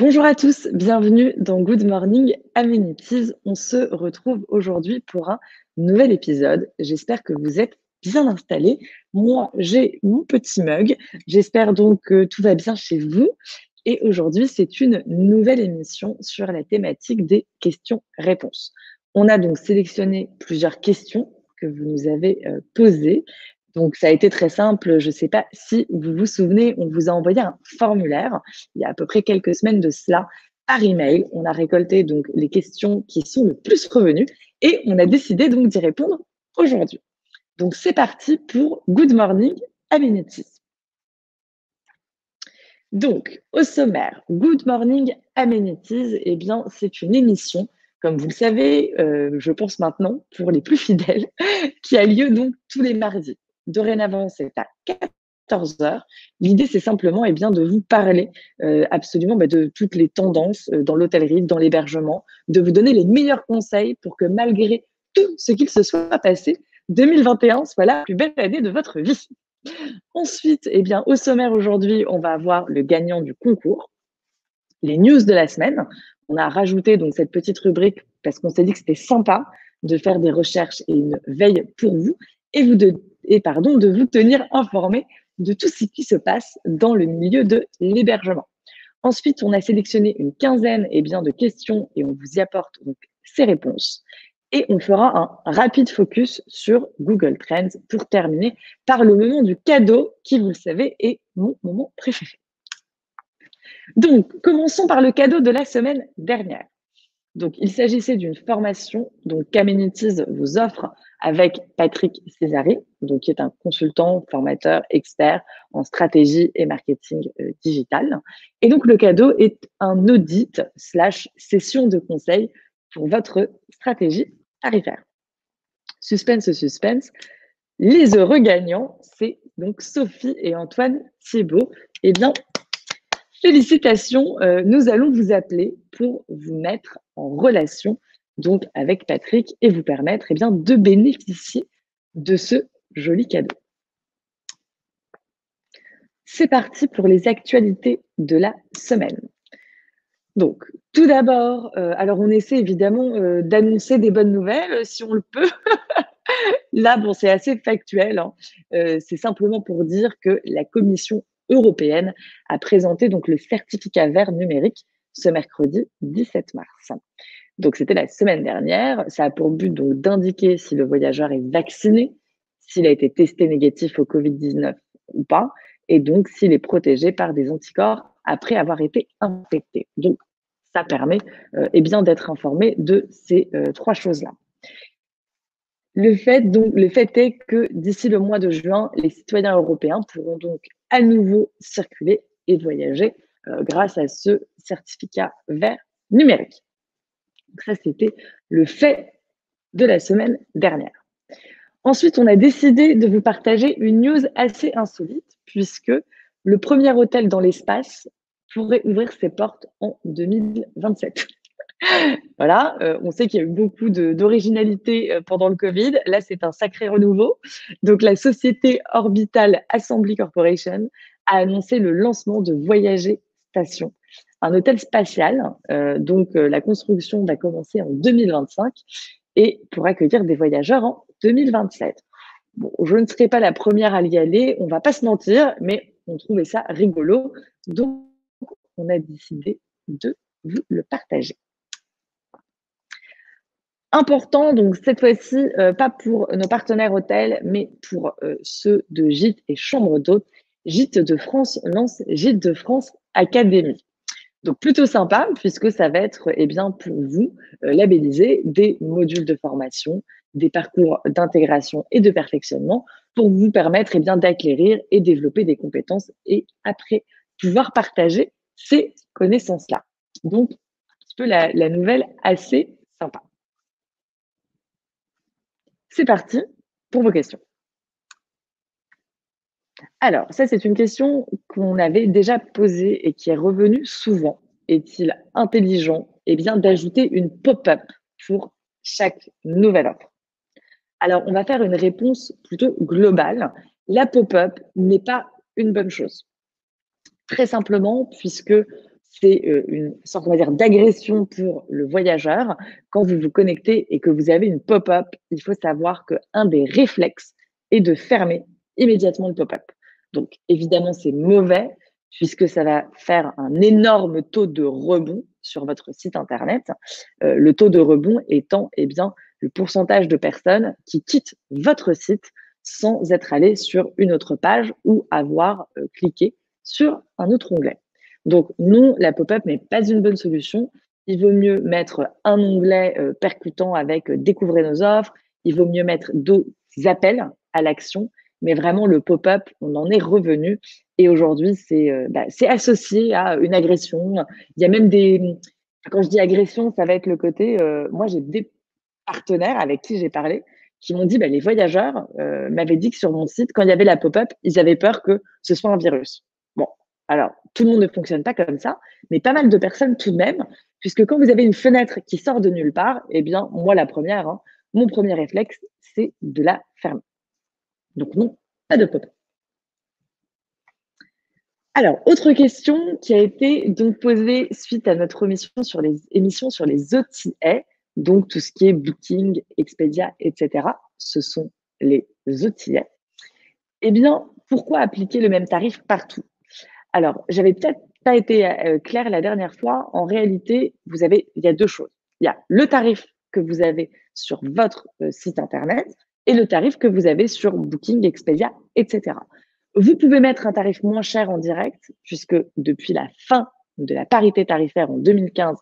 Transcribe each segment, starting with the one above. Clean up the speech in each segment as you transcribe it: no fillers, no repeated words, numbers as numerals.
Bonjour à tous, bienvenue dans Good Morning Amenities. On se retrouve aujourd'hui pour un nouvel épisode. J'espère que vous êtes bien installés. Moi, j'ai mon petit mug. J'espère donc que tout va bien chez vous. Et aujourd'hui, c'est une nouvelle émission sur la thématique des questions-réponses. On a donc sélectionné plusieurs questions que vous nous avez posées. Donc, ça a été très simple. Je ne sais pas si vous vous souvenez, on vous a envoyé un formulaire il y a à peu près quelques semaines de cela par email. On a récolté donc les questions qui sont le plus revenues et on a décidé donc d'y répondre aujourd'hui. Donc, c'est parti pour Good Morning Amenities. Donc, au sommaire, Good Morning Amenities, eh bien, c'est une émission, comme vous le savez, je pense maintenant, pour les plus fidèles, qui a lieu donc tous les mardis. Dorénavant, c'est à 14 heures. L'idée, c'est simplement bien, de vous parler absolument de toutes les tendances dans l'hôtellerie, dans l'hébergement, de vous donner les meilleurs conseils pour que malgré tout ce qu'il se soit passé, 2021 soit la plus belle année de votre vie. Ensuite, au sommaire aujourd'hui, on va avoir le gagnant du concours, les news de la semaine. On a rajouté donc cette petite rubrique parce qu'on s'est dit que c'était sympa de faire des recherches et une veille pour vous et de vous tenir informé de tout ce qui se passe dans le milieu de l'hébergement. Ensuite, on a sélectionné une quinzaine de questions et on vous y apporte donc ces réponses. Et on fera un rapide focus sur Google Trends pour terminer par le moment du cadeau qui, vous le savez, est mon moment préféré. Donc, commençons par le cadeau de la semaine dernière. Donc, il s'agissait d'une formation qu'Amenities vous offre avec Patrick Césari, qui est un consultant, formateur, expert en stratégie et marketing digital. Et donc, le cadeau est un audit / session de conseil pour votre stratégie tarifaire. Suspense, suspense. Les heureux gagnants, c'est donc Sophie et Antoine Thiebaud. Eh bien, félicitations, nous allons vous appeler pour vous mettre en relation donc avec Patrick et vous permettre de bénéficier de ce joli cadeau. C'est parti pour les actualités de la semaine. Donc, tout d'abord, alors on essaie évidemment d'annoncer des bonnes nouvelles si on le peut. Là, bon, c'est assez factuel, hein. C'est simplement pour dire que la Commission européenne a présenté donc le certificat vert numérique ce mercredi 17 mars. Donc, c'était la semaine dernière. Ça a pour but donc d'indiquer si le voyageur est vacciné, s'il a été testé négatif au Covid-19 ou pas, et donc s'il est protégé par des anticorps après avoir été infecté. Donc, ça permet d'être informé de ces trois choses-là. Le fait est que d'ici le mois de juin, les citoyens européens pourront donc à nouveau circuler et voyager grâce à ce certificat vert numérique. Donc ça, c'était le fait de la semaine dernière. Ensuite, on a décidé de vous partager une news assez insolite puisque le premier hôtel dans l'espace pourrait ouvrir ses portes en 2027. Voilà, on sait qu'il y a eu beaucoup d'originalité pendant le Covid. Là, c'est un sacré renouveau. Donc, la société Orbital Assembly Corporation a annoncé le lancement de Voyager Station, un hôtel spatial. La construction va commencer en 2025 et pour accueillir des voyageurs en 2027. Bon, je ne serai pas la première à y aller, on va pas se mentir, mais on trouvait ça rigolo. Donc, on a décidé de vous le partager. Important, donc cette fois-ci, pas pour nos partenaires hôtels, mais pour ceux de Gîtes et Chambres d'hôtes. Gîtes de France lance Gîtes de France Académie. Donc plutôt sympa, puisque ça va être pour vous labelliser des modules de formation, des parcours d'intégration et de perfectionnement pour vous permettre d'acquérir et développer des compétences et après pouvoir partager ces connaissances-là. Donc, un petit peu la nouvelle assez sympa. C'est parti pour vos questions. Alors, ça, c'est une question qu'on avait déjà posée et qui est revenue souvent. Est-il intelligent d'ajouter une pop-up pour chaque nouvelle offre? Alors, on va faire une réponse plutôt globale. La pop-up n'est pas une bonne chose. Très simplement, puisque c'est une sorte, on va dire, d'agression pour le voyageur. Quand vous vous connectez et que vous avez une pop-up, il faut savoir qu'un des réflexes est de fermer immédiatement le pop-up. Donc, évidemment, c'est mauvais puisque ça va faire un énorme taux de rebond sur votre site internet. Le taux de rebond étant, eh bien, le pourcentage de personnes qui quittent votre site sans être allées sur une autre page ou avoir cliqué sur un autre onglet. Donc non, la pop-up n'est pas une bonne solution. Il vaut mieux mettre un onglet percutant avec découvrez nos offres. Il vaut mieux mettre d'autres appels à l'action. Mais vraiment, le pop-up, on en est revenu. Et aujourd'hui, c'est associé à une agression. Il y a même des. Quand je dis agression, ça va être le côté. Moi, j'ai des partenaires avec qui j'ai parlé qui m'ont dit bah, les voyageurs m'avaient dit que sur mon site, quand il y avait la pop-up, ils avaient peur que ce soit un virus. Bon, alors, tout le monde ne fonctionne pas comme ça, mais pas mal de personnes tout de même, puisque quand vous avez une fenêtre qui sort de nulle part, eh bien, moi, la première, hein, mon premier réflexe, c'est de la fermer. Donc non, pas de pop-up. Alors, autre question qui a été donc posée suite à notre émission sur les OTA, donc tout ce qui est Booking, Expedia, etc. Ce sont les OTA. Eh bien, pourquoi appliquer le même tarif partout? Alors, j'avais peut-être pas été claire la dernière fois. En réalité, il y a deux choses. Il y a le tarif que vous avez sur votre site internet et le tarif que vous avez sur Booking, Expedia, etc. Vous pouvez mettre un tarif moins cher en direct, puisque depuis la fin de la parité tarifaire en 2015,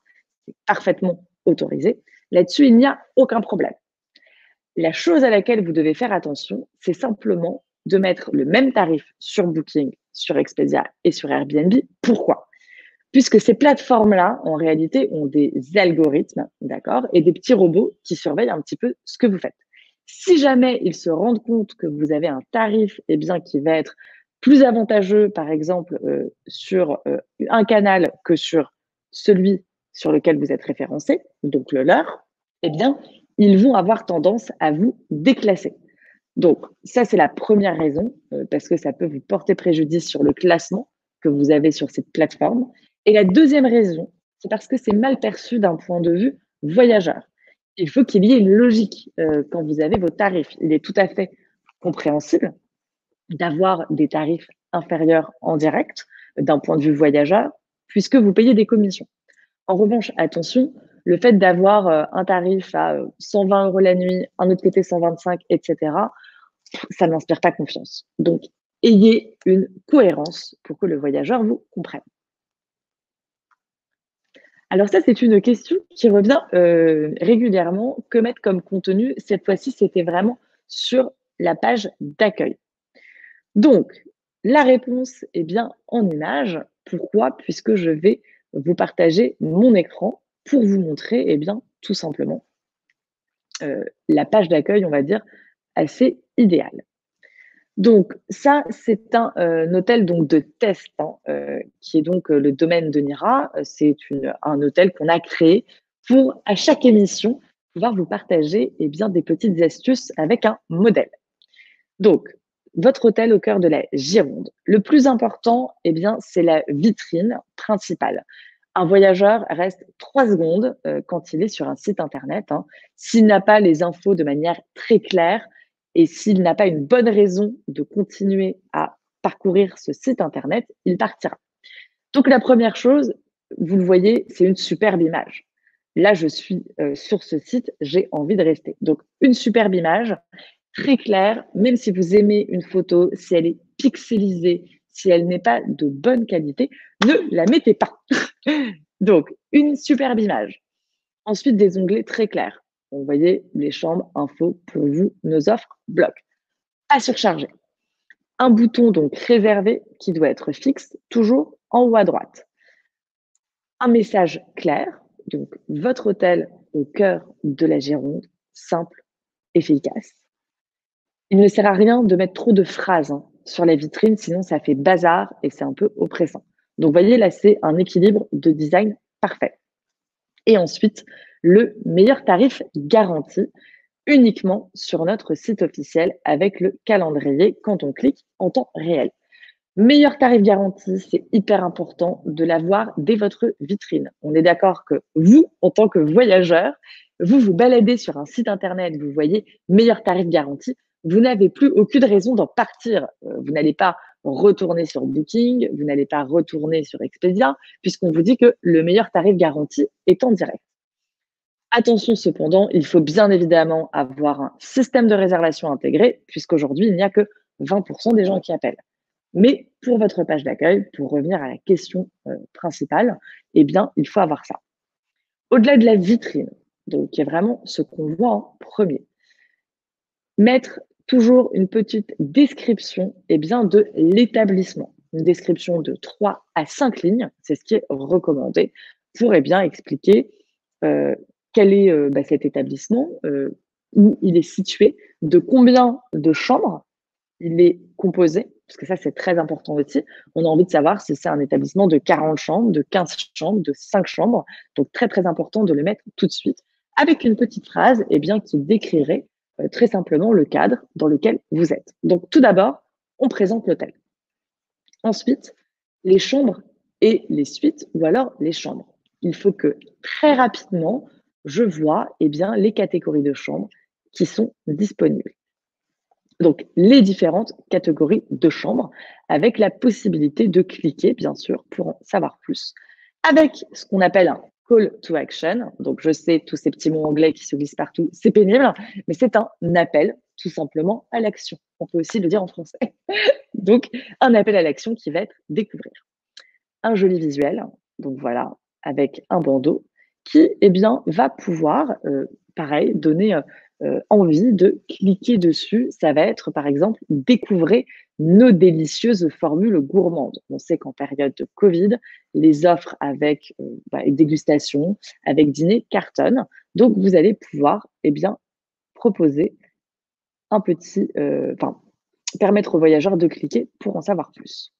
c'est parfaitement autorisé. Là-dessus, il n'y a aucun problème. La chose à laquelle vous devez faire attention, c'est simplement de mettre le même tarif sur Booking, sur Expedia et sur Airbnb. Pourquoi? Puisque ces plateformes-là, en réalité, ont des algorithmes, d'accord, et des petits robots qui surveillent un petit peu ce que vous faites. Si jamais ils se rendent compte que vous avez un tarif, eh bien, qui va être plus avantageux, par exemple, sur un canal que sur celui sur lequel vous êtes référencé, donc le leur, eh bien, ils vont avoir tendance à vous déclasser. Donc, ça, c'est la première raison, parce que ça peut vous porter préjudice sur le classement que vous avez sur cette plateforme. Et la deuxième raison, c'est parce que c'est mal perçu d'un point de vue voyageur. Il faut qu'il y ait une logique quand vous avez vos tarifs. Il est tout à fait compréhensible d'avoir des tarifs inférieurs en direct d'un point de vue voyageur, puisque vous payez des commissions. En revanche, attention, le fait d'avoir un tarif à 120 € la nuit, un autre côté 125, etc., ça n'inspire pas confiance. Donc, ayez une cohérence pour que le voyageur vous comprenne. Alors ça, c'est une question qui revient régulièrement. Que mettre comme contenu? Cette fois-ci, c'était vraiment sur la page d'accueil. Donc, la réponse est bien en image. Pourquoi? Puisque je vais vous partager mon écran pour vous montrer, eh bien, tout simplement, la page d'accueil, on va dire, assez idéale. Donc ça, c'est un hôtel donc de test, hein, qui est donc le domaine de Nira. C'est un hôtel qu'on a créé pour, à chaque émission, pouvoir vous partager eh bien, des petites astuces avec un modèle. Donc, votre hôtel au cœur de la Gironde. Le plus important, eh bien, c'est la vitrine principale. Un voyageur reste 3 secondes quand il est sur un site internet, hein. S'il n'a pas les infos de manière très claire et s'il n'a pas une bonne raison de continuer à parcourir ce site internet, il partira. Donc la première chose, vous le voyez, c'est une superbe image. Là, je suis sur ce site, j'ai envie de rester. Donc une superbe image, très claire, même si vous aimez une photo, si elle est pixelisée, si elle n'est pas de bonne qualité, ne la mettez pas. Donc, une superbe image. Ensuite, des onglets très clairs. Vous voyez, les chambres, infos, pour vous, nos offres, bloc. À surcharger. Un bouton donc réservé qui doit être fixe, toujours en haut à droite. Un message clair, donc votre hôtel au cœur de la Gironde, simple, efficace. Il ne sert à rien de mettre trop de phrases sur la vitrine, sinon ça fait bazar et c'est un peu oppressant. Donc, vous voyez, là, c'est un équilibre de design parfait. Et ensuite, le meilleur tarif garanti uniquement sur notre site officiel avec le calendrier quand on clique en temps réel. Meilleur tarif garanti, c'est hyper important de l'avoir dès votre vitrine. On est d'accord que vous, en tant que voyageur, vous vous baladez sur un site internet, vous voyez meilleur tarif garanti, vous n'avez plus aucune raison d'en partir. Vous n'allez pas retourner sur Booking, vous n'allez pas retourner sur Expedia, puisqu'on vous dit que le meilleur tarif garanti est en direct. Attention cependant, il faut bien évidemment avoir un système de réservation intégré, puisqu'aujourd'hui, il n'y a que 20% des gens qui appellent. Mais pour votre page d'accueil, pour revenir à la question principale, eh bien, il faut avoir ça. Au-delà de la vitrine, donc qui est vraiment ce qu'on voit en premier, mettre toujours une petite description bien, de l'établissement. Une description de 3 à 5 lignes, c'est ce qui est recommandé pour bien, expliquer quel est cet établissement, où il est situé, de combien de chambres il est composé, parce que ça, c'est très important aussi. On a envie de savoir si c'est un établissement de 40 chambres, de 15 chambres, de 5 chambres. Donc, très, très important de le mettre tout de suite avec une petite phrase bien, qui décrirait très simplement le cadre dans lequel vous êtes. Donc, tout d'abord, on présente l'hôtel. Ensuite, les chambres et les suites ou alors les chambres. Il faut que très rapidement, je vois bien, les catégories de chambres qui sont disponibles. Donc, les différentes catégories de chambres avec la possibilité de cliquer, bien sûr, pour en savoir plus. Avec ce qu'on appelle un call to action. Donc, je sais, tous ces petits mots anglais qui se glissent partout, c'est pénible, mais c'est un appel tout simplement à l'action. On peut aussi le dire en français. Donc, un appel à l'action qui va être découvrir un joli visuel, donc voilà, avec un bandeau qui, bien, va pouvoir, pareil, donner envie de cliquer dessus. Ça va être, par exemple, découvrez nos délicieuses formules gourmandes. On sait qu'en période de Covid, les offres avec dégustation, avec dîner cartonnent. Donc, vous allez pouvoir, bien, proposer un petit, permettre aux voyageurs de cliquer pour en savoir plus.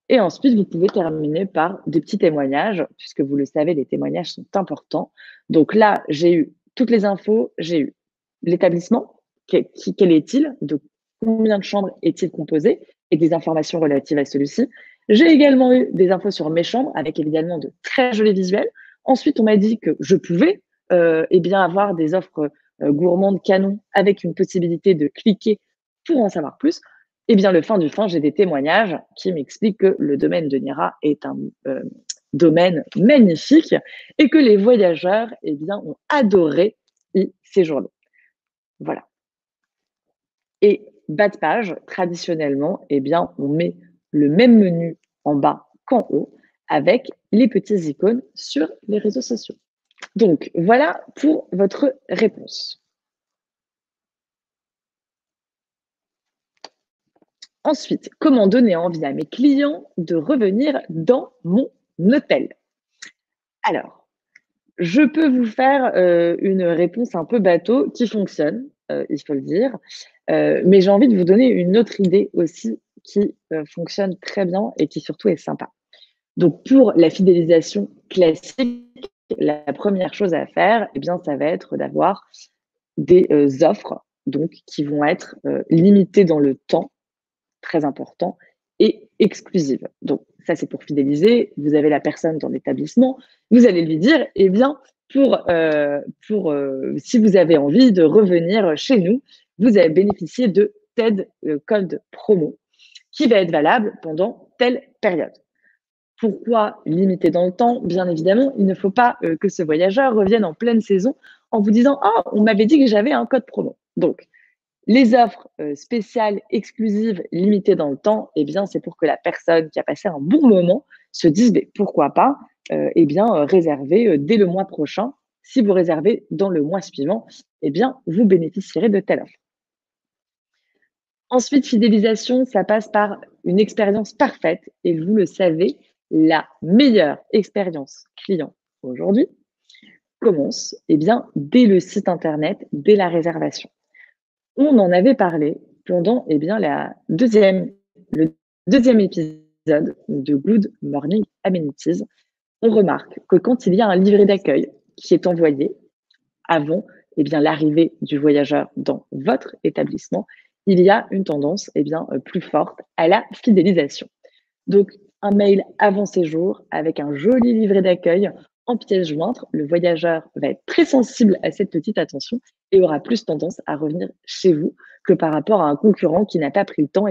Et ensuite, vous pouvez terminer par des petits témoignages, puisque vous le savez, les témoignages sont importants. Donc là, j'ai eu toutes les infos, j'ai eu l'établissement, quel est-il, de combien de chambres est-il composé, et des informations relatives à celui-ci. J'ai également eu des infos sur mes chambres, avec évidemment de très jolis visuels. Ensuite, on m'a dit que je pouvais bien avoir des offres gourmandes canon, avec une possibilité de cliquer pour en savoir plus. Et bien, le fin du fin, j'ai des témoignages qui m'expliquent que le domaine de Nira est un domaine magnifique et que les voyageurs bien, ont adoré y séjourner. Voilà. Et bas de page, traditionnellement, bien, on met le même menu en bas qu'en haut avec les petites icônes sur les réseaux sociaux. Donc, voilà pour votre réponse. Ensuite, comment donner envie à mes clients de revenir dans mon hôtel? Alors, je peux vous faire une réponse un peu bateau qui fonctionne, il faut le dire, mais j'ai envie de vous donner une autre idée aussi qui fonctionne très bien et qui surtout est sympa. Donc, pour la fidélisation classique, la première chose à faire, bien, ça va être d'avoir des offres donc, qui vont être limitées dans le temps, très important, et exclusive. Donc, ça, c'est pour fidéliser. Vous avez la personne dans l'établissement. Vous allez lui dire, bien, si vous avez envie de revenir chez nous, vous allez bénéficier de tel code promo qui va être valable pendant telle période. Pourquoi limiter dans le temps? Bien évidemment, il ne faut pas que ce voyageur revienne en pleine saison en vous disant « Ah, on m'avait dit que j'avais un code promo ». Donc, les offres spéciales, exclusives, limitées dans le temps, bien, c'est pour que la personne qui a passé un bon moment se dise pourquoi pas réserver dès le mois prochain. Si vous réservez dans le mois suivant, bien, vous bénéficierez de telle offre. Ensuite, fidélisation, ça passe par une expérience parfaite et vous le savez, la meilleure expérience client aujourd'hui commence bien, dès le site internet, dès la réservation. On en avait parlé pendant bien, le deuxième épisode de Good Morning Amenities. On remarque que quand il y a un livret d'accueil qui est envoyé avant bien, l'arrivée du voyageur dans votre établissement, il y a une tendance plus forte à la fidélisation. Donc, un mail avant séjour avec un joli livret d'accueil en pièce jointe, le voyageur va être très sensible à cette petite attention et aura plus tendance à revenir chez vous que par rapport à un concurrent qui n'a pas pris le temps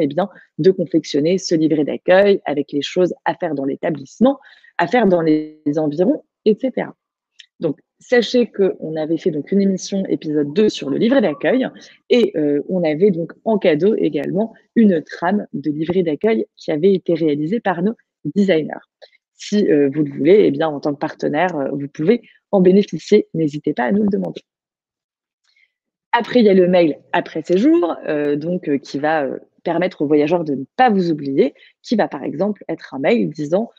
de confectionner ce livret d'accueil avec les choses à faire dans l'établissement, à faire dans les environs, etc. Donc, sachez qu'on avait fait donc une émission épisode 2 sur le livret d'accueil et on avait donc en cadeau également une trame de livret d'accueil qui avait été réalisée par nos designers. Si vous le voulez, en tant que partenaire, vous pouvez en bénéficier. N'hésitez pas à nous le demander. Après, il y a le mail après séjour, qui va permettre aux voyageurs de ne pas vous oublier, qui va par exemple être un mail disant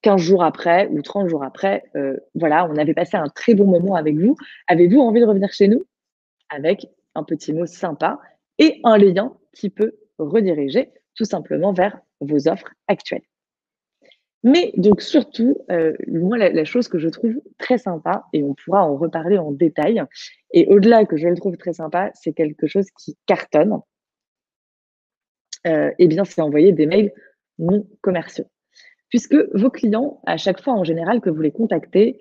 15 jours après ou 30 jours après, voilà, on avait passé un très bon moment avec vous. Avez-vous envie de revenir chez nous? Avec un petit mot sympa et un lien qui peut rediriger tout simplement vers vos offres actuelles. Mais donc surtout, moi la chose que je trouve très sympa et on pourra en reparler en détail et au-delà que je le trouve très sympa, c'est quelque chose qui cartonne, c'est envoyer des mails non commerciaux. Puisque vos clients, à chaque fois en général que vous les contactez,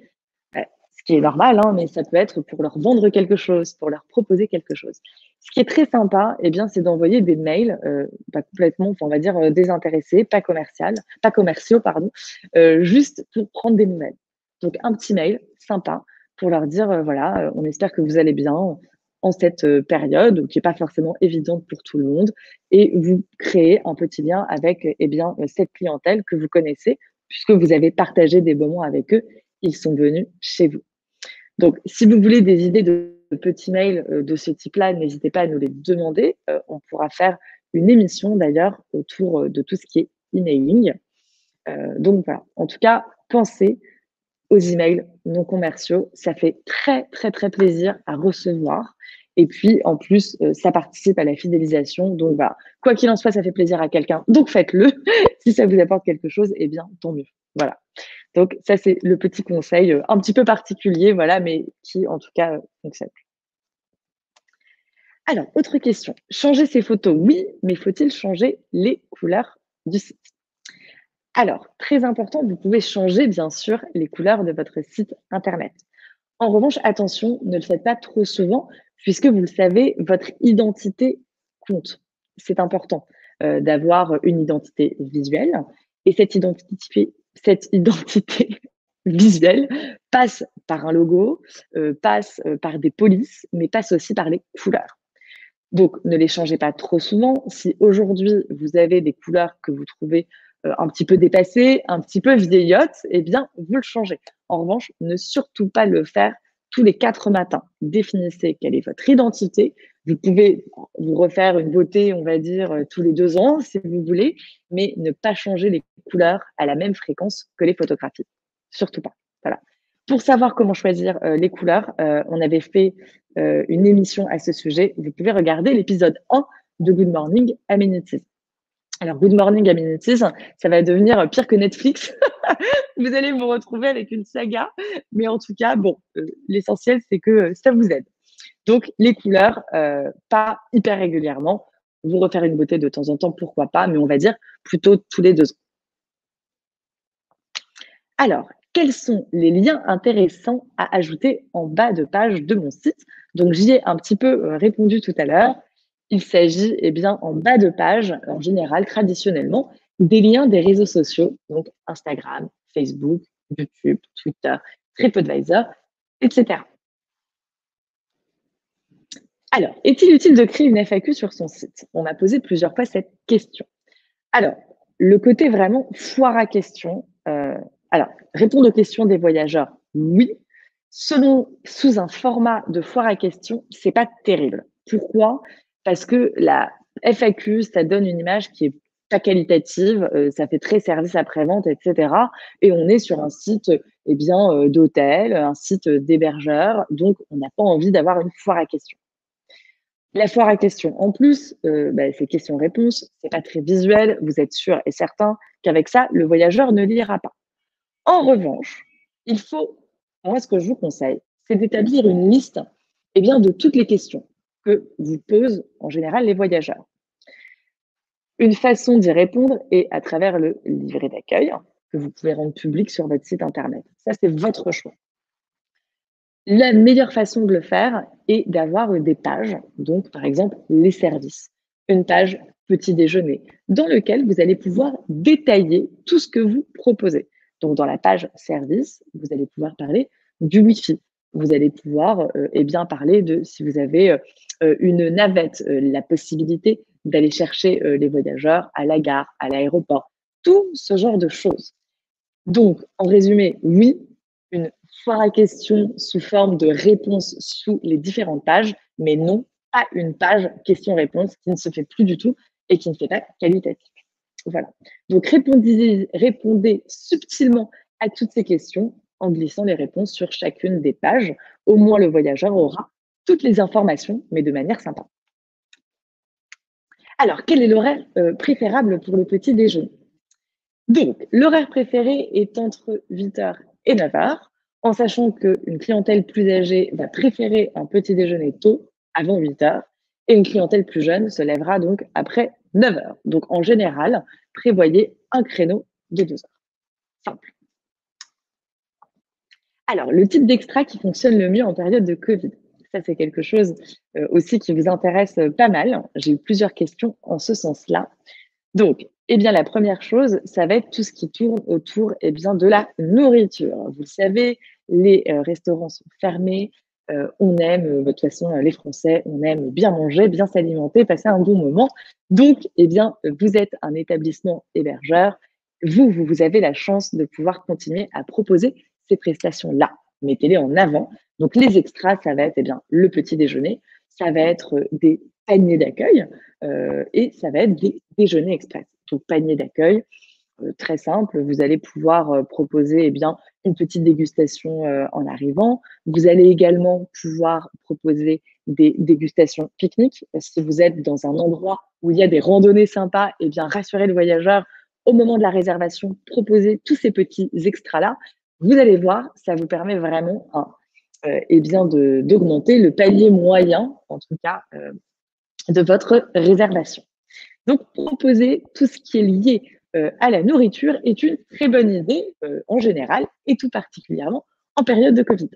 ce qui est normal, hein, mais ça peut être pour leur vendre quelque chose, pour leur proposer quelque chose. Ce qui est très sympa, c'est d'envoyer des mails, pas complètement, enfin, on va dire, désintéressés, pas commerciaux, pardon, juste pour prendre des nouvelles. Donc un petit mail sympa pour leur dire, voilà, on espère que vous allez bien en cette, période qui est pas forcément évidente pour tout le monde et vous créez un petit lien avec, cette clientèle que vous connaissez puisque vous avez partagé des moments avec eux, ils sont venus chez vous. Donc, si vous voulez des idées de petits mails de ce type-là, n'hésitez pas à nous les demander. On pourra faire une émission d'ailleurs autour de tout ce qui est emailing. Donc voilà, en tout cas, pensez aux emails non commerciaux. Ça fait très, très, très plaisir à recevoir. Et puis, en plus, ça participe à la fidélisation. Donc, voilà, quoi qu'il en soit, ça fait plaisir à quelqu'un. Donc, faites-le. Si ça vous apporte quelque chose, tant mieux. Voilà. Donc ça, c'est le petit conseil, un petit peu particulier, voilà, mais qui, en tout cas, fonctionne. Alors, autre question. Changer ses photos, oui, mais faut-il changer les couleurs du site? Alors, très important, vous pouvez changer, bien sûr, les couleurs de votre site internet. En revanche, attention, ne le faites pas trop souvent, puisque vous le savez, votre identité compte. C'est important d'avoir une identité visuelle et cette identité visuelle passe par un logo, passe par des polices, mais passe aussi par les couleurs. Donc, ne les changez pas trop souvent. Si aujourd'hui, vous avez des couleurs que vous trouvez un petit peu dépassées, un petit peu vieillottes, vous le changez. En revanche, ne surtout pas le faire tous les 4 matins. Définissez quelle est votre identité. Vous pouvez vous refaire une beauté, on va dire, tous les 2 ans, si vous voulez, mais ne pas changer les couleurs à la même fréquence que les photographies. Surtout pas. Voilà. Pour savoir comment choisir les couleurs, on avait fait une émission à ce sujet. Vous pouvez regarder l'épisode 1 de Good Morning Amenities. Alors, Good Morning Amenities, ça va devenir pire que Netflix. Vous allez vous retrouver avec une saga, mais en tout cas, bon, l'essentiel, c'est que ça vous aide. Donc, les couleurs, pas hyper régulièrement. Vous refaire une beauté de temps en temps, pourquoi pas, mais on va dire plutôt tous les 2 ans. Alors, quels sont les liens intéressants à ajouter en bas de page de mon site? Donc, j'y ai un petit peu répondu tout à l'heure. Il s'agit, en bas de page, en général, traditionnellement, des liens des réseaux sociaux, donc Instagram, Facebook, YouTube, Twitter, TripAdvisor, etc. Alors, est-il utile de créer une FAQ sur son site? On m'a posé plusieurs fois cette question. Alors, le côté vraiment foire à questions, alors répondre aux questions des voyageurs, oui. Sous un format de foire à questions, c'est pas terrible. Pourquoi? Parce que la FAQ, ça donne une image qui est pas qualitative, ça fait très service après-vente et cetera et on est sur un site, d'hôtel, un site d'hébergeur, donc on n'a pas envie d'avoir une foire à questions. La foire à questions. En plus, c'est questions-réponses, c'est pas très visuel. Vous êtes sûr et certain qu'avec ça, le voyageur ne lira pas. En revanche, il faut, moi, ce que je vous conseille, c'est d'établir une liste, de toutes les questions que vous posent en général les voyageurs. Une façon d'y répondre est à travers le livret d'accueil que vous pouvez rendre public sur votre site internet. Ça, c'est votre choix. La meilleure façon de le faire est d'avoir des pages, donc par exemple les services. Une page petit déjeuner, dans lequel vous allez pouvoir détailler tout ce que vous proposez. Donc dans la page service, vous allez pouvoir parler du Wi-Fi. Vous allez pouvoir eh bien, parler de si vous avez une navette, la possibilité d'aller chercher les voyageurs à la gare, à l'aéroport, tout ce genre de choses. Donc, en résumé, oui, une foire à questions sous forme de réponses sous les différentes pages, mais non, pas une page questions-réponses qui ne se fait plus du tout et qui ne fait pas qualitatif. Voilà. Donc, répondez subtilement à toutes ces questions en glissant les réponses sur chacune des pages. Au moins, le voyageur aura toutes les informations, mais de manière sympa. Alors, quel est l'horaire préférable pour le petit déjeuner? Donc, l'horaire préféré est entre 8h et 9h, en sachant qu'une clientèle plus âgée va préférer un petit déjeuner tôt, avant 8h, et une clientèle plus jeune se lèvera donc après 9h. Donc, en général, prévoyez un créneau de 2 heures. Simple. Alors, le type d'extra qui fonctionne le mieux en période de Covid. Ça, c'est quelque chose aussi qui vous intéresse pas mal. J'ai eu plusieurs questions en ce sens-là. Donc, eh bien, la première chose, ça va être tout ce qui tourne autour eh bien, de la nourriture. Vous le savez, les restaurants sont fermés. On aime, de toute façon, les Français, on aime bien manger, bien s'alimenter, passer un bon moment. Donc, eh bien, vous êtes un établissement hébergeur. Vous avez la chance de pouvoir continuer à proposer ces prestations-là. Mettez-les en avant. Donc, les extras, ça va être eh bien, le petit déjeuner, ça va être des paniers d'accueil et ça va être des déjeuners express. Donc, panier d'accueil, très simple. Vous allez pouvoir proposer eh bien, une petite dégustation en arrivant. Vous allez également pouvoir proposer des dégustations pique-nique. Si vous êtes dans un endroit où il y a des randonnées sympas, eh bien, rassurez le voyageur au moment de la réservation, proposez tous ces petits extras-là. Vous allez voir, ça vous permet vraiment eh bien, d'augmenter le palier moyen, en tout cas, de votre réservation. Donc, proposer tout ce qui est lié à la nourriture est une très bonne idée en général et tout particulièrement en période de Covid.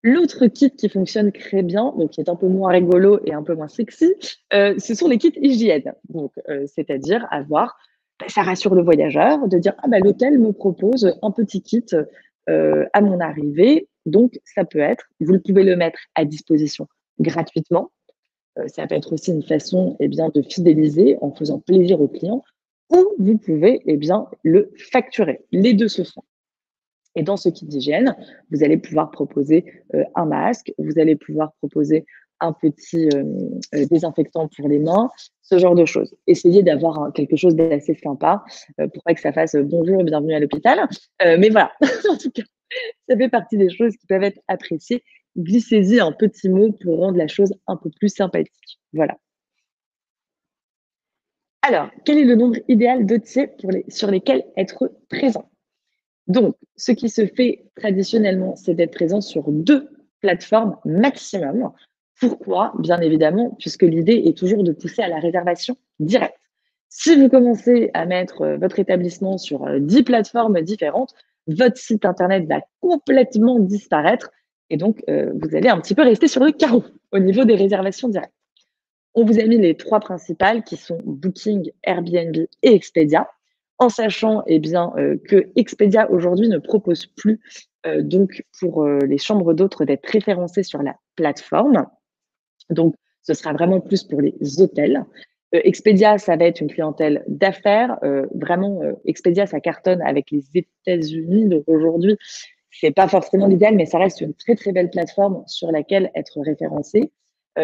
L'autre kit qui fonctionne très bien, donc qui est un peu moins rigolo et un peu moins sexy, ce sont les kits hygiène. Donc, c'est-à-dire avoir, ça rassure le voyageur de dire ah bah, l'hôtel me propose un petit kit à mon arrivée. Donc, ça peut être, vous pouvez le mettre à disposition gratuitement. Ça peut être aussi une façon eh bien, de fidéliser en faisant plaisir aux clients ou vous pouvez eh bien, le facturer. Les deux se font. Et dans ce kit d'hygiène, vous allez pouvoir proposer un masque, vous allez pouvoir proposer un petit désinfectant pour les mains, ce genre de choses. Essayez d'avoir quelque chose d'assez sympa pour pas que ça fasse bonjour, bienvenue à l'hôpital. Mais voilà, en tout cas, ça fait partie des choses qui peuvent être appréciées. Glissez-y un petit mot pour rendre la chose un peu plus sympathique. Voilà. Alors, quel est le nombre idéal d'hôtels sur lesquels être présent? Donc, ce qui se fait traditionnellement, c'est d'être présent sur 2 plateformes maximum. Pourquoi? Bien évidemment, puisque l'idée est toujours de pousser à la réservation directe. Si vous commencez à mettre votre établissement sur 10 plateformes différentes, votre site internet va complètement disparaître et donc vous allez un petit peu rester sur le carreau au niveau des réservations directes. On vous a mis les 3 principales qui sont Booking, Airbnb et Expedia, en sachant eh bien, que Expedia aujourd'hui ne propose plus donc pour les chambres d'hôtes d'être référencées sur la plateforme. Donc, ce sera vraiment plus pour les hôtels. Expedia, ça va être une clientèle d'affaires. Vraiment, Expedia, ça cartonne avec les États-Unis. Donc aujourd'hui, c'est pas forcément l'idéal, mais ça reste une très très belle plateforme sur laquelle être référencé.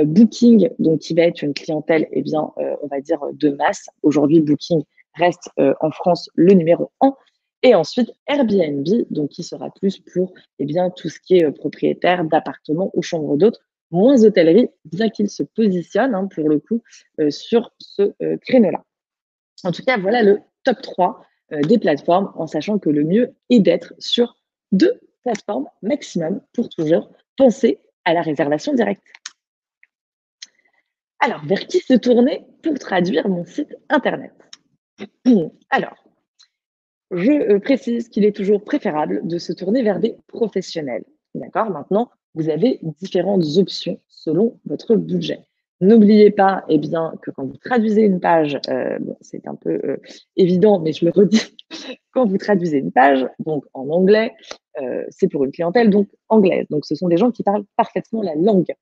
Booking, donc qui va être une clientèle, eh bien, on va dire de masse. Aujourd'hui, Booking reste en France le numéro 1. Et ensuite, Airbnb, donc qui sera plus pour eh bien, tout ce qui est propriétaire d'appartements ou chambres d'hôtes, moins hôtellerie, bien qu'il se positionne pour le coup sur ce créneau-là. En tout cas, voilà le top 3 des plateformes, en sachant que le mieux est d'être sur 2 plateformes maximum pour toujours penser à la réservation directe. Alors, vers qui se tourner pour traduire mon site internet? Alors, je précise qu'il est toujours préférable de se tourner vers des professionnels. D'accord? Maintenant, vous avez différentes options selon votre budget. N'oubliez pas, eh bien, que quand vous traduisez une page, bon, c'est un peu évident, mais je le redis, quand vous traduisez une page, donc en anglais, c'est pour une clientèle donc anglaise. Donc, ce sont des gens qui parlent parfaitement la langue.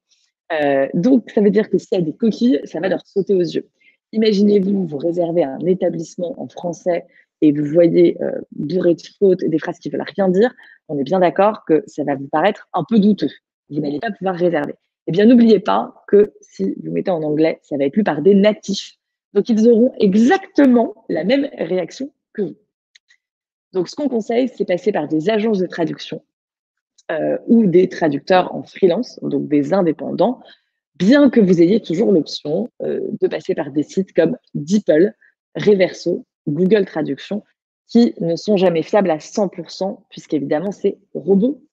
Donc, ça veut dire que s'il y a des coquilles, ça va leur sauter aux yeux. Imaginez-vous, vous réservez un établissement en français et vous voyez bourré de fautes et des phrases qui veulent rien dire. On est bien d'accord que ça va vous paraître un peu douteux. Vous n'allez pas pouvoir réserver. Eh bien, n'oubliez pas que si vous mettez en anglais, ça va être lu par des natifs. Donc, ils auront exactement la même réaction que vous. Donc, ce qu'on conseille, c'est passer par des agences de traduction ou des traducteurs en freelance, donc des indépendants, bien que vous ayez toujours l'option de passer par des sites comme DeepL, Reverso, Google Traduction, qui ne sont jamais fiables à 100%, puisqu'évidemment, c'est robot.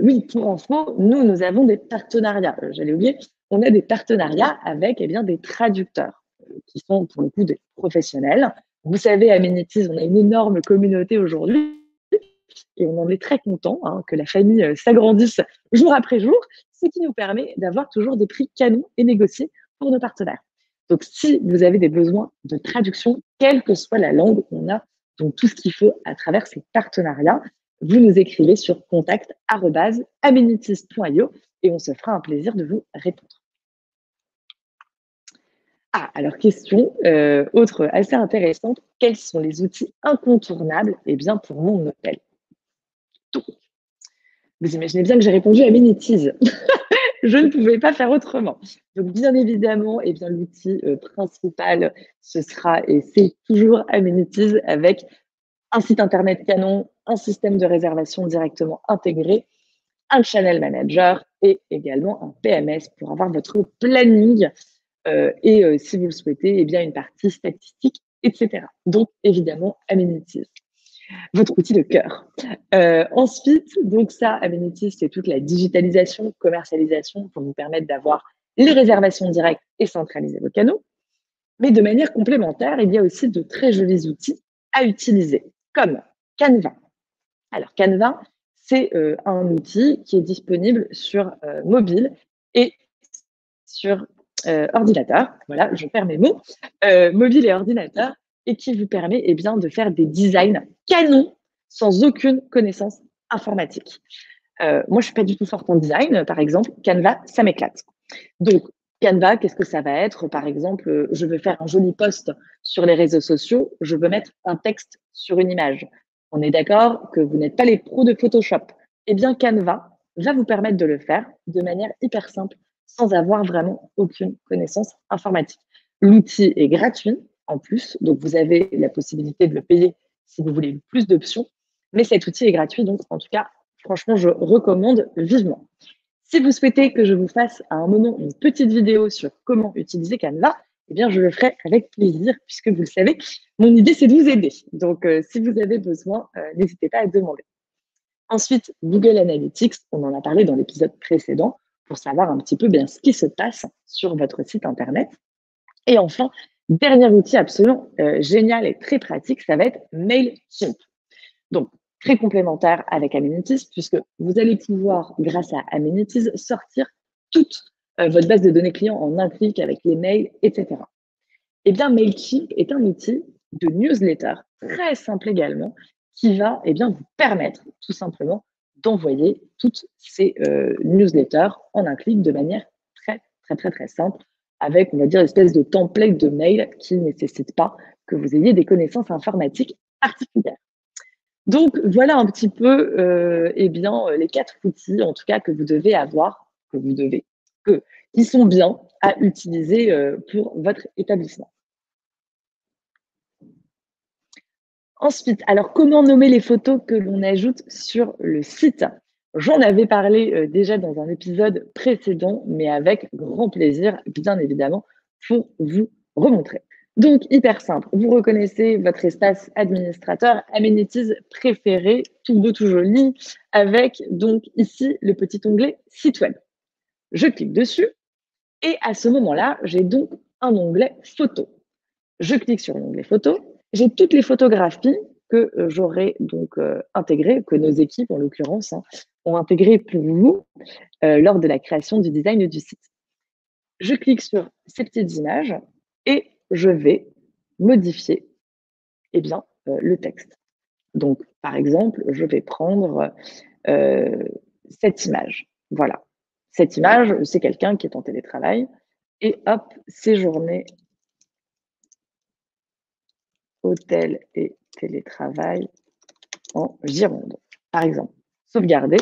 Oui, pour info, nous avons des partenariats. J'allais oublier, on a des partenariats avec bien, des traducteurs qui sont pour le coup des professionnels. Vous savez, à Menitis, on a une énorme communauté aujourd'hui et on en est très content que la famille s'agrandisse jour après jour, ce qui nous permet d'avoir toujours des prix canons et négociés pour nos partenaires. Donc, si vous avez des besoins de traduction, quelle que soit la langue, on a donc tout ce qu'il faut à travers ces partenariats. Vous nous écrivez sur contact@amenities.io et on se fera un plaisir de vous répondre. Ah, alors question autre assez intéressante, quels sont les outils incontournables bien, pour mon hôtel? Donc, vous imaginez bien que j'ai répondu à Minities. Je ne pouvais pas faire autrement. Donc, bien évidemment, bien, l'outil principal, ce sera, et c'est toujours Amenities avec un site internet canon, un système de réservation directement intégré, un channel manager et également un PMS pour avoir votre planning et si vous le souhaitez, bien, une partie statistique, etc. Donc, évidemment, Amenities, votre outil de cœur. Ensuite, donc ça, Amenities, c'est toute la digitalisation, commercialisation pour vous permettre d'avoir les réservations directes et centraliser vos canaux. Mais de manière complémentaire, il y a aussi de très jolis outils à utiliser, comme Canva. Alors, Canva, c'est un outil qui est disponible sur mobile et sur ordinateur. Voilà, je perds mes mots. Mobile et ordinateur, et qui vous permet bien, de faire des designs canons sans aucune connaissance informatique. Moi, je suis pas du tout forte en design, par exemple. Canva, ça m'éclate. Donc, Canva, qu'est-ce que ça va être? Par exemple, je veux faire un joli post sur les réseaux sociaux, je veux mettre un texte sur une image. On est d'accord que vous n'êtes pas les pros de Photoshop. Eh bien, Canva va vous permettre de le faire de manière hyper simple, sans avoir vraiment aucune connaissance informatique. L'outil est gratuit en plus, donc vous avez la possibilité de le payer si vous voulez plus d'options, mais cet outil est gratuit, donc en tout cas, franchement, je recommande vivement. Si vous souhaitez que je vous fasse à un moment une petite vidéo sur comment utiliser Canva, eh bien, je le ferai avec plaisir, puisque vous le savez, mon idée, c'est de vous aider. Donc, si vous avez besoin, n'hésitez pas à demander. Ensuite, Google Analytics, on en a parlé dans l'épisode précédent, pour savoir un petit peu bien ce qui se passe sur votre site Internet. Et enfin, dernier outil absolument génial et très pratique, ça va être MailChimp. Donc, très complémentaire avec Amenities, puisque vous allez pouvoir, grâce à Amenities, sortir toute votre base de données clients en un clic avec les mails, etc. Eh bien, MailChimp est un outil de newsletter très simple également, qui va bien, vous permettre tout simplement d'envoyer toutes ces newsletters en un clic de manière très, très, très, très simple, avec, on va dire, une espèce de template de mail qui ne nécessite pas que vous ayez des connaissances informatiques particulières. Donc, voilà un petit peu bien, les 4 outils, en tout cas, que vous devez avoir, qui sont bien à utiliser pour votre établissement. Ensuite, alors comment nommer les photos que l'on ajoute sur le site? J'en avais parlé déjà dans un épisode précédent, mais avec grand plaisir, bien évidemment, pour vous remontrer. Donc, hyper simple, vous reconnaissez votre espace administrateur, amenities préféré, tout beau, tout joli, avec donc ici le petit onglet site web. Je clique dessus Et à ce moment-là, j'ai donc un onglet photos. Je clique sur l'onglet photos. J'ai toutes les photographies que j'aurai donc intégrées, que nos équipes en l'occurrence ont intégrées pour vous lors de la création du design du site. Je clique sur ces petites images et je vais modifier eh bien, le texte. Donc, par exemple, je vais prendre cette image. Voilà. Cette image, c'est quelqu'un qui est en télétravail et hop, séjourner, hôtel et télétravail en Gironde, par exemple. Sauvegarder.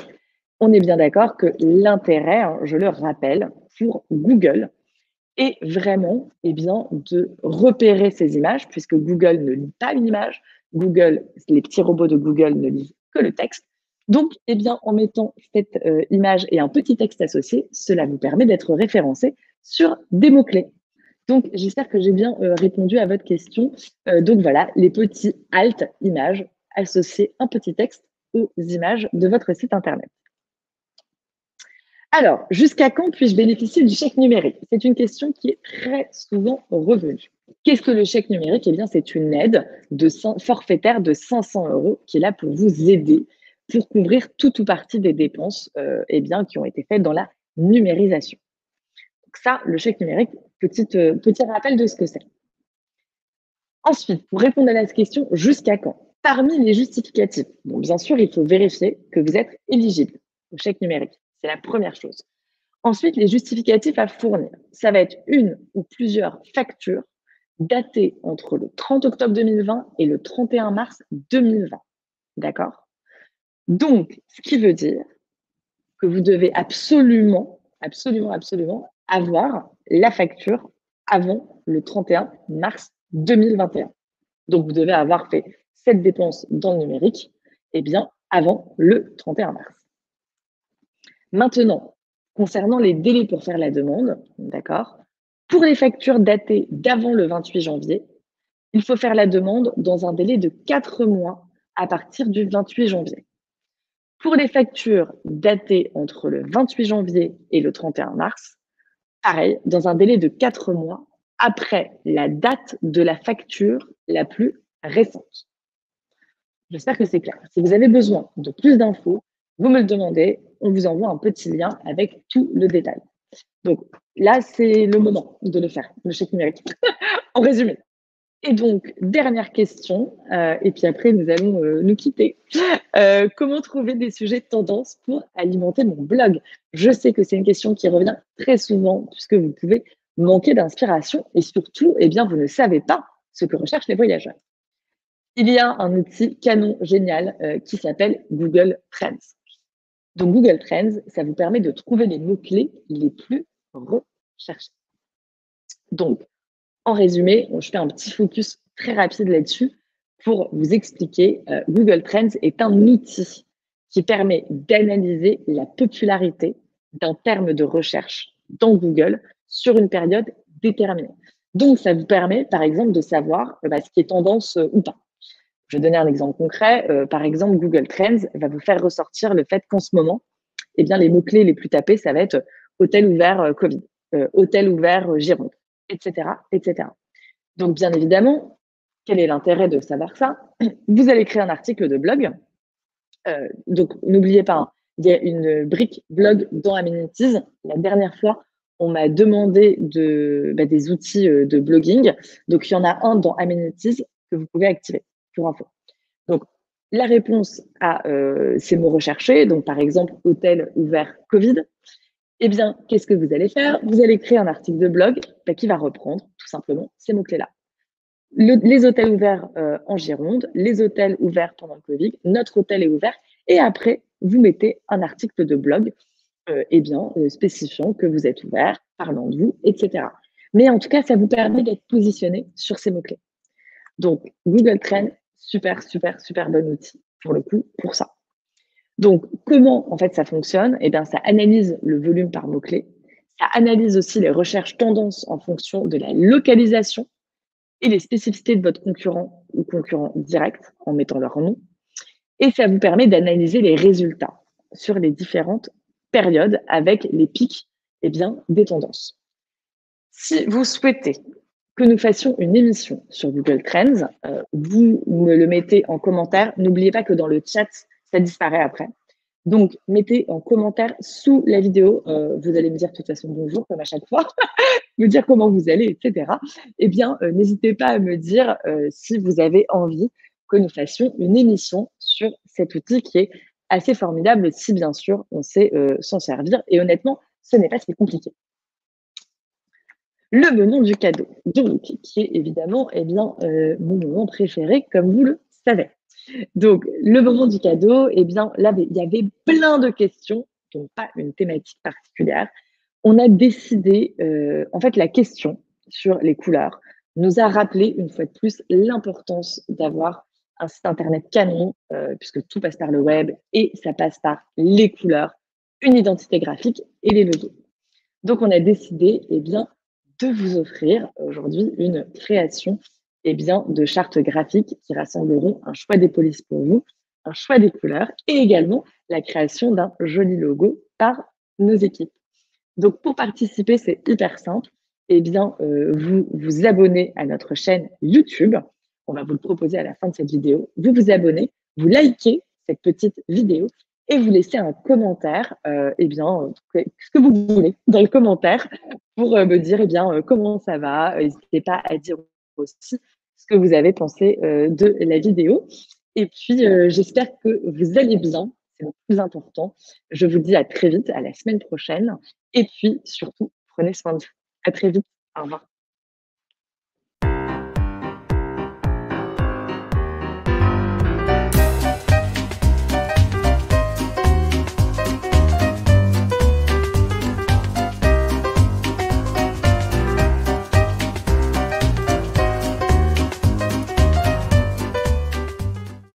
On est bien d'accord que l'intérêt, je le rappelle, pour Google est vraiment bien, de repérer ces images, puisque Google ne lit pas une image. Google, les petits robots de Google ne lisent que le texte. Donc, bien, en mettant cette image et un petit texte associé, cela vous permet d'être référencé sur des mots-clés. Donc, j'espère que j'ai bien répondu à votre question. Donc voilà, les petits alt images associés un petit texte aux images de votre site internet. Alors, jusqu'à quand puis-je bénéficier du chèque numérique? C'est une question qui est très souvent revenue. Qu'est-ce que le chèque numérique? Eh bien, c'est une aide forfaitaire de 500 € qui est là pour vous aider pour couvrir tout ou partie des dépenses bien, qui ont été faites dans la numérisation. Donc ça, le chèque numérique, petit rappel de ce que c'est. Ensuite, pour répondre à la question, jusqu'à quand? Parmi les justificatifs, bon, bien sûr, il faut vérifier que vous êtes éligible au chèque numérique. C'est la première chose. Ensuite, les justificatifs à fournir. Ça va être une ou plusieurs factures datées entre le 30 octobre 2020 et le 31 mars 2020. D'accord? Donc, ce qui veut dire que vous devez absolument avoir la facture avant le 31 mars 2021. Donc, vous devez avoir fait cette dépense dans le numérique bien, avant le 31 mars. Maintenant, concernant les délais pour faire la demande, d'accord, pour les factures datées d'avant le 28 janvier, il faut faire la demande dans un délai de 4 mois à partir du 28 janvier. Pour les factures datées entre le 28 janvier et le 31 mars, pareil, dans un délai de 4 mois après la date de la facture la plus récente. J'espère que c'est clair. Si vous avez besoin de plus d'infos, vous me le demandez, on vous envoie un petit lien avec tout le détail. Donc là, c'est le moment de le faire, le chèque numérique, en résumé. Et donc, dernière question, et puis après, nous allons nous quitter. Comment trouver des sujets de tendance pour alimenter mon blog? Je sais que c'est une question qui revient très souvent, puisque vous pouvez manquer d'inspiration et surtout, bien, vous ne savez pas ce que recherchent les voyageurs. Il y a un outil canon génial qui s'appelle Google Trends. Donc, Google Trends, ça vous permet de trouver les mots-clés les plus recherchés. Donc, en résumé, je fais un petit focus très rapide là-dessus pour vous expliquer. Google Trends est un outil qui permet d'analyser la popularité d'un terme de recherche dans Google sur une période déterminée. Donc, ça vous permet, par exemple, de savoir ce qui est tendance ou pas. Je vais donner un exemple concret. Par exemple, Google Trends va vous faire ressortir le fait qu'en ce moment, les mots-clés les plus tapés, ça va être hôtel ouvert Covid, hôtel ouvert Gironde, etc., etc. Donc, bien évidemment, quel est l'intérêt de savoir ça? Vous allez créer un article de blog. Donc, n'oubliez pas, il y a une brique blog dans Amenities. La dernière fois, on m'a demandé des outils de blogging. Donc, il y en a un dans Amenities que vous pouvez activer pour info. Donc, la réponse à ces mots recherchés, donc par exemple, hôtel ouvert Covid, bien, qu'est-ce que vous allez faire? Vous allez créer un article de blog qui va reprendre tout simplement ces mots-clés-là. Les hôtels ouverts en Gironde, les hôtels ouverts pendant le Covid, notre hôtel est ouvert, et après, vous mettez un article de blog spécifiant que vous êtes ouvert, parlant de vous, etc. Mais en tout cas, ça vous permet d'être positionné sur ces mots-clés. Donc, Google Trends, super bon outil pour le coup, pour ça. Donc, comment en fait ça fonctionne? Ça analyse le volume par mots-clés, ça analyse aussi les recherches tendances en fonction de la localisation et les spécificités de votre concurrent ou concurrent direct en mettant leur nom. Et ça vous permet d'analyser les résultats sur les différentes périodes avec les pics des tendances. Si vous souhaitez que nous fassions une émission sur Google Trends, vous me le mettez en commentaire. N'oubliez pas que dans le chat, ça disparaît après. Donc, mettez en commentaire sous la vidéo, vous allez me dire de toute façon bonjour comme à chaque fois, me dire comment vous allez, et cetera. Eh bien, n'hésitez pas à me dire si vous avez envie que nous fassions une émission sur cet outil qui est assez formidable si bien sûr on sait s'en servir. Et honnêtement, ce n'est pas si compliqué. Le moment du cadeau, donc qui est évidemment eh bien, mon moment préféré comme vous le savez. Donc le moment du cadeau, eh bien là, il y avait plein de questions, donc pas une thématique particulière. On a décidé, en fait la question sur les couleurs nous a rappelé une fois de plus l'importance d'avoir un site internet canon, puisque tout passe par le web et ça passe par les couleurs, une identité graphique et les logos. Donc on a décidé, eh bien, de vous offrir aujourd'hui une création eh bien, de chartes graphiques qui rassembleront un choix des polices pour vous, un choix des couleurs et également la création d'un joli logo par nos équipes. Donc pour participer, c'est hyper simple. Eh bien, vous vous abonnez à notre chaîne YouTube. On va vous le proposer à la fin de cette vidéo. Vous vous abonnez, vous likez cette petite vidéo et vous laissez un commentaire, eh bien, ce que vous voulez dans le commentaire pour me dire eh bien, comment ça va. N'hésitez pas à dire aussi ce que vous avez pensé de la vidéo. Et puis, j'espère que vous allez bien. C'est le plus important. Je vous dis à très vite, à la semaine prochaine. Et puis, surtout, prenez soin de vous. À très vite. Au revoir.